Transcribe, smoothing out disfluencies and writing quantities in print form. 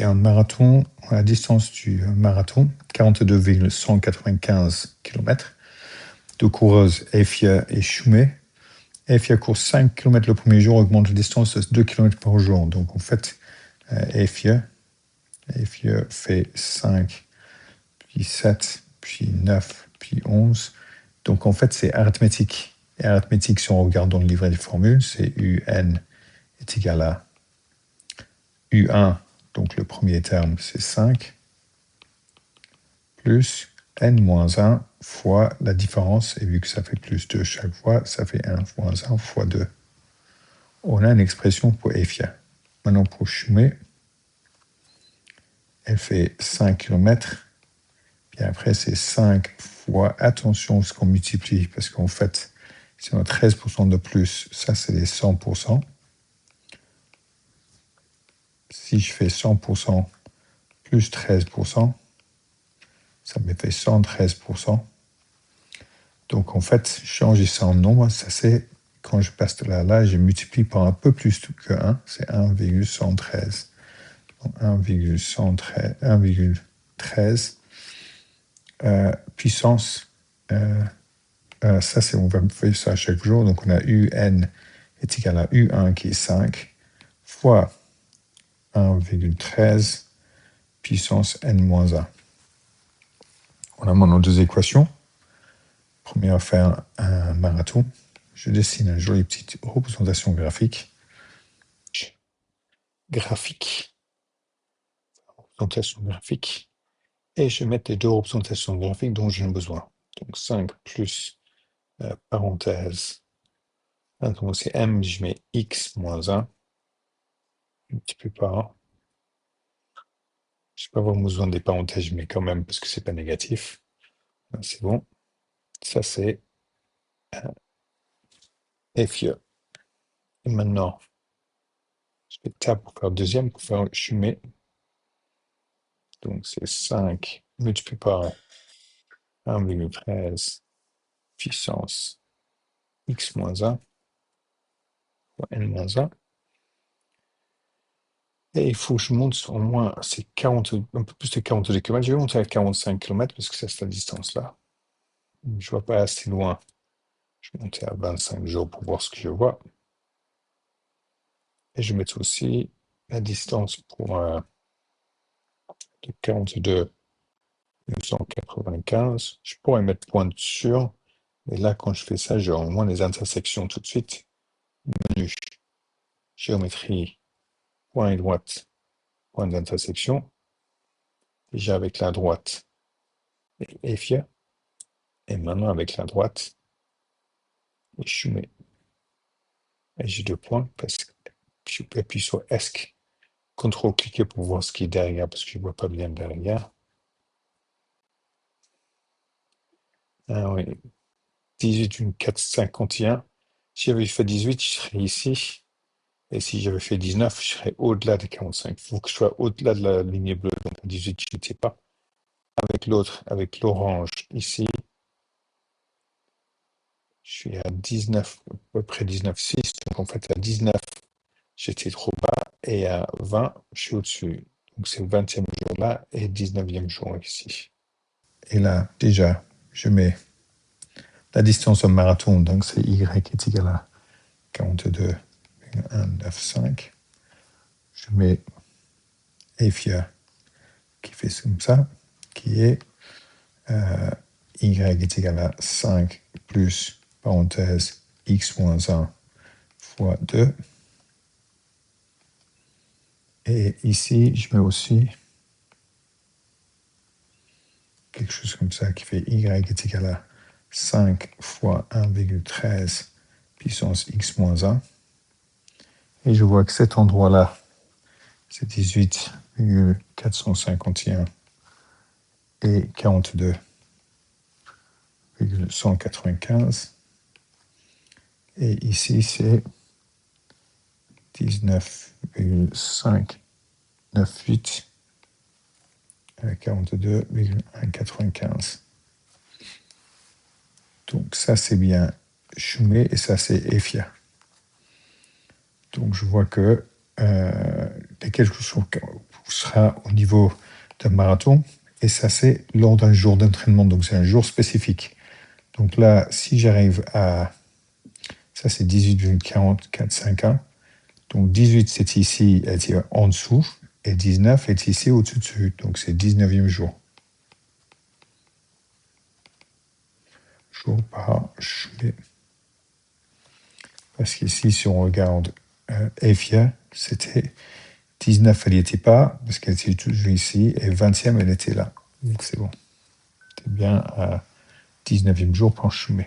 c'est un marathon, la distance du marathon, 42,195 km. Deux coureuses, Efia et Choumet. Efia court 5 km le premier jour, augmente la distance de 2 km par jour. Donc en fait, Efia fait 5, puis 7, puis 9, puis 11. Donc en fait, c'est arithmétique. Et arithmétique, si on regarde dans le livret des formules, c'est UN est égal à U1, donc le premier terme, c'est 5, plus N-1 fois la différence, et vu que ça fait plus 2 chaque fois, ça fait 1 moins 1 fois 2. On a une expression pour Efia. Maintenant, pour Choumet, elle fait 5 km, puis après, c'est 5 fois, attention ce qu'on multiplie, parce qu'en fait, si on a 13% de plus, ça, c'est les 100%. Si je fais 100% plus 13%, ça me fait 113%. Donc, en fait, changer ça en nombre, ça c'est, quand je passe de là à là, je multiplie par un peu plus que 1, c'est 1,113. Donc, 1,13 puissance, ça c'est, on va faire ça chaque jour, donc on a UN est égal à U1 qui est 5, fois 1,13 puissance N-1. On a maintenant deux équations. Première, faire un marathon. Je dessine une jolie petite représentation graphique. Représentation graphique. Et je vais mettre les deux représentations graphiques dont j'ai besoin. Donc 5 plus parenthèse. Donc c'est M, je mets X moins 1. Un petit peu par. Je n'ai pas vraiment besoin des parenthèses, je mets quand même parce que c'est pas négatif. C'est bon. Ça c'est FIE. Et maintenant, je vais tab pour faire deuxième, pour faire je mets. Donc c'est 5 multiplié par 1,13 puissance x moins 1 fois n moins 1. Et il faut que je monte au moins c'est 40, un peu plus de 42 km. Je vais monter à 45 km parce que c'est cette distance-là. Je ne vois pas assez loin. Je vais monter à 25 jours pour voir ce que je vois. Et je vais mettre aussi la distance pour de 42 995. Je pourrais mettre point sur. Et là, quand je fais ça, j'ai au moins les intersections tout de suite. Menu, géométrie, point et droite, point d'intersection. Déjà avec la droite et FIA. Et maintenant avec la droite, je mets. Et j'ai deux points parce que je peux appuyer sur ESC. CTRL-cliquer pour voir ce qui est derrière parce que je ne vois pas bien derrière. Ah oui. 18, 451. Si j'avais fait 18, je serais ici. Et si j'avais fait 19, je serais au-delà de 45. Il faut que je sois au-delà de la ligne bleue. Donc 18, je n'étais pas. Avec l'autre, avec l'orange ici, je suis à 19, à peu près 19,6. Donc en fait, à 19, j'étais trop bas. Et à 20, je suis au-dessus. Donc c'est le 20e jour là et 19e jour ici. Et là, déjà, je mets la distance au marathon. Donc c'est Y est égal à 42,195. Je mets EFIA qui fait comme ça, qui est Y est égal à 5 plus parenthèse X moins 1 fois 2. Et ici, je mets aussi quelque chose comme ça qui fait Y est égal à 5 fois 1,13 puissance X moins 1. Et je vois que cet endroit-là, c'est 18,451 et 42,195. Et ici, c'est 19,598 42,195. Donc ça, c'est bien Choumet et ça, c'est Efia. Donc je vois que les quelques choses, sera au niveau d'un marathon. Et ça, c'est lors d'un jour d'entraînement. Donc, c'est un jour spécifique. Donc là, si j'arrive à... Ça, c'est 18,4451. Donc 18, c'est ici, est en dessous. Et 19 est ici au-dessus. Donc c'est 19e jour. Jour par chemin. Parce qu'ici, si on regarde Evia, c'était 19, elle n'y était pas, parce qu'elle était toujours ici. Et 20e, elle était là. Donc c'est bon. C'était bien à 19e jour par chemin.